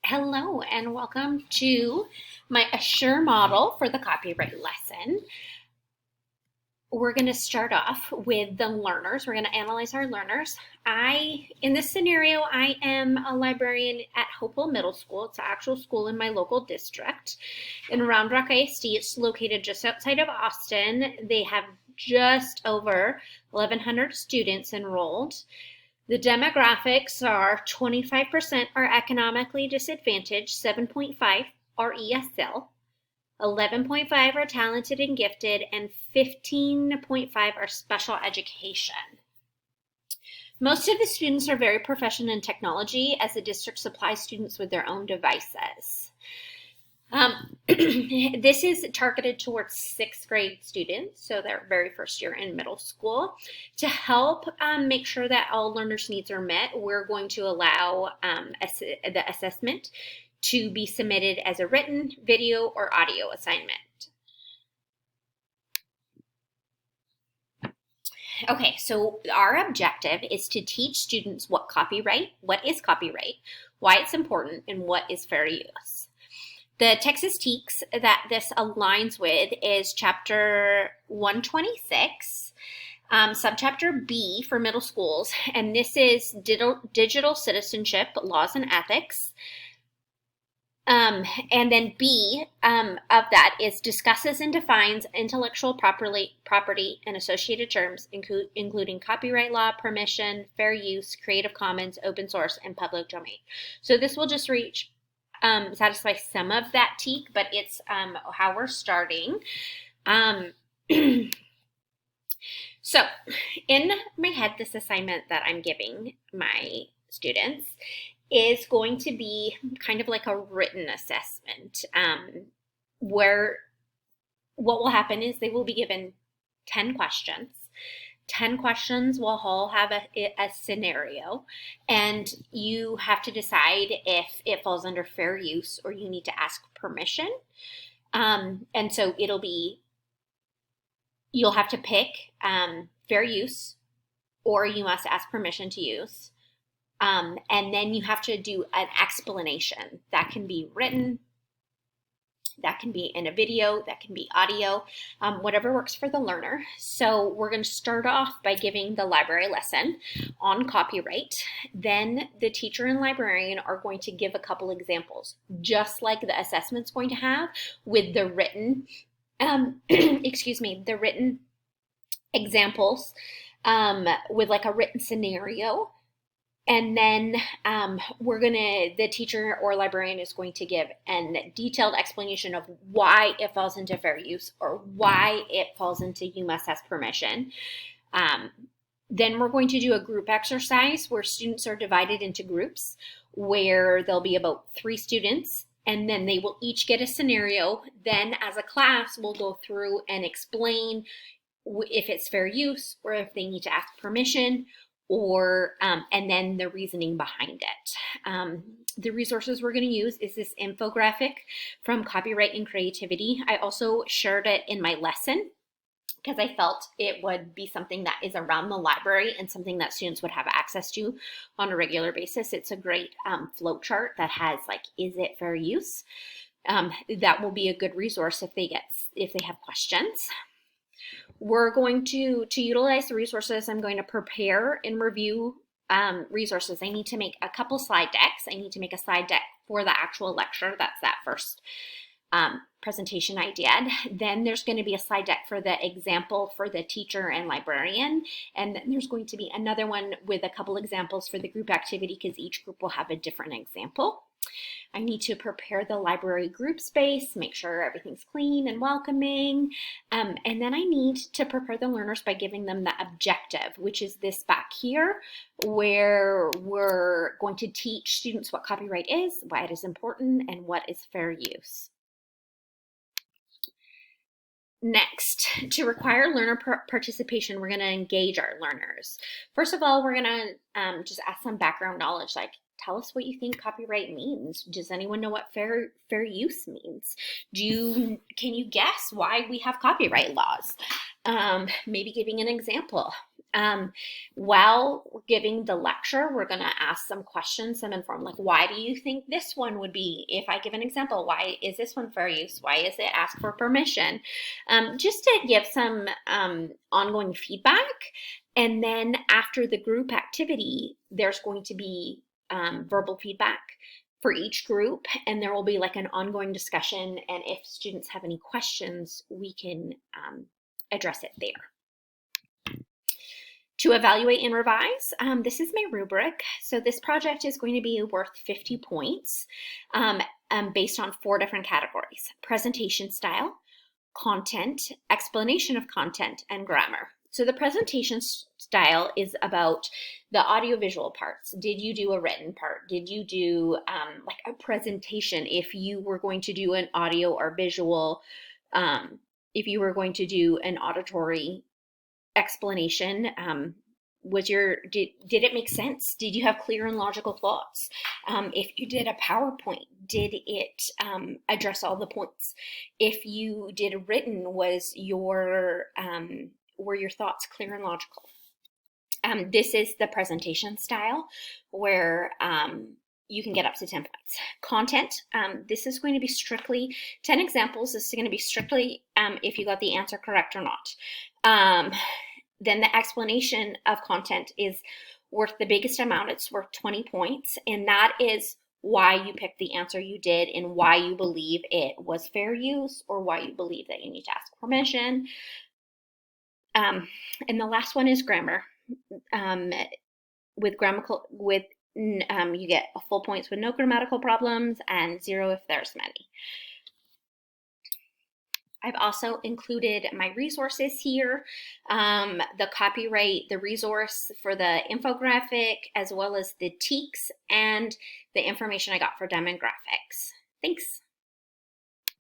Hello and welcome to my Assure model for the copyright lesson. We're going to start off with the learners. We're going to analyze our learners. In this scenario, I am a librarian at Hopewell Middle School. It's an actual school in my local district. In Round Rock ISD, it's located just outside of Austin. They have just over 1,100 students enrolled. The demographics are 25% are economically disadvantaged, 7.5 are ESL, 11.5 are talented and gifted, and 15.5 are special education. Most of the students are very proficient in technology as the district supplies students with their own devices. This is targeted towards sixth grade students, so their very first year in middle school. To help make sure that all learners' needs are met, we're going to allow the assessment to be submitted as a written, video, or audio assignment. Okay, so our objective is to teach students what is copyright, why it's important, and what is fair use. The Texas TEKS that this aligns with is Chapter 126, Subchapter B for middle schools, and this is digital citizenship, laws and ethics. And then B of that is discusses and defines intellectual property and associated terms, including copyright law, permission, fair use, Creative Commons, open source, and public domain. So this will just satisfy some of that TEK, but it's how we're starting. So in my head, this assignment that I'm giving my students is going to be kind of like a written assessment, where what will happen is they will be given 10 questions. 10 questions will all have a scenario, and you have to decide if it falls under fair use or you need to ask permission. And so you'll have to pick fair use, or you must ask permission to use. And then you have to do an explanation. That can be written, that can be in a video, that can be audio, whatever works for the learner. So we're going to start off by giving the library lesson on copyright. Then the teacher and librarian are going to give a couple examples, just like the assessment's going to have, with the written, the written examples, with like a written scenario. And then the teacher or librarian is going to give a detailed explanation of why it falls into fair use or why it falls into you must ask permission. Then we're going to do a group exercise where students are divided into groups where there'll be about 3 students, and then they will each get a scenario. Then as a class, we'll go through and explain if it's fair use or if they need to ask permission, and then the reasoning behind it. The resources we're going to use is this infographic from Copyright and Creativity. I also shared it in my lesson because I felt it would be something that is around the library and something that students would have access to on a regular basis. It's a great flow chart that has is it fair use? That will be a good resource if they have questions. We're going to utilize the resources. I'm going to prepare and review resources. I need to make a couple slide decks. I need to make a slide deck for the actual lecture. That's that first presentation I did. Then there's going to be a slide deck for the example for the teacher and librarian. And then there's going to be another one with a couple examples for the group activity because each group will have a different example. I need to prepare the library group space, make sure everything's clean and welcoming. And then I need to prepare the learners by giving them the objective, which is this back here, where we're going to teach students what copyright is, why it is important, and what is fair use. Next, to require learner participation, we're going to engage our learners. First of all, we're going to just ask some background knowledge, like tell us what you think copyright means. Does anyone know what fair use means? Can you guess why we have copyright laws? Maybe giving an example. While we're giving the lecture, we're going to ask some questions, some informed, like, why do you think this one would be? If I give an example, why is this one fair use? Why is it ask for permission? Just to give some ongoing feedback. And then after the group activity, there's going to be verbal feedback for each group, and there will be like an ongoing discussion. And if students have any questions, we can address it there. To evaluate and revise, this is my rubric. So this project is going to be worth 50 points based on 4 different categories: presentation style, content, explanation of content, and grammar. So the presentation style is about the audiovisual parts. Did you do a written part? Did you do like a presentation? If you were going to do an audio or visual, if you were going to do an auditory explanation, did it make sense? Did you have clear and logical thoughts? If you did a PowerPoint, did it address all the points? If you did a written, were your thoughts clear and logical? This is the presentation style where you can get up to 10 points. Content, this is going to be strictly 10 examples. This is going to be strictly if you got the answer correct or not. Then the explanation of content is worth the biggest amount. It's worth 20 points. And that is why you picked the answer you did and why you believe it was fair use, or why you believe that you need to ask permission. And the last one is grammar. You get full points with no grammatical problems and 0 if there's many. I've also included my resources here, the copyright, the resource for the infographic, as well as the TEKS and the information I got for Diamond Graphics. Thanks.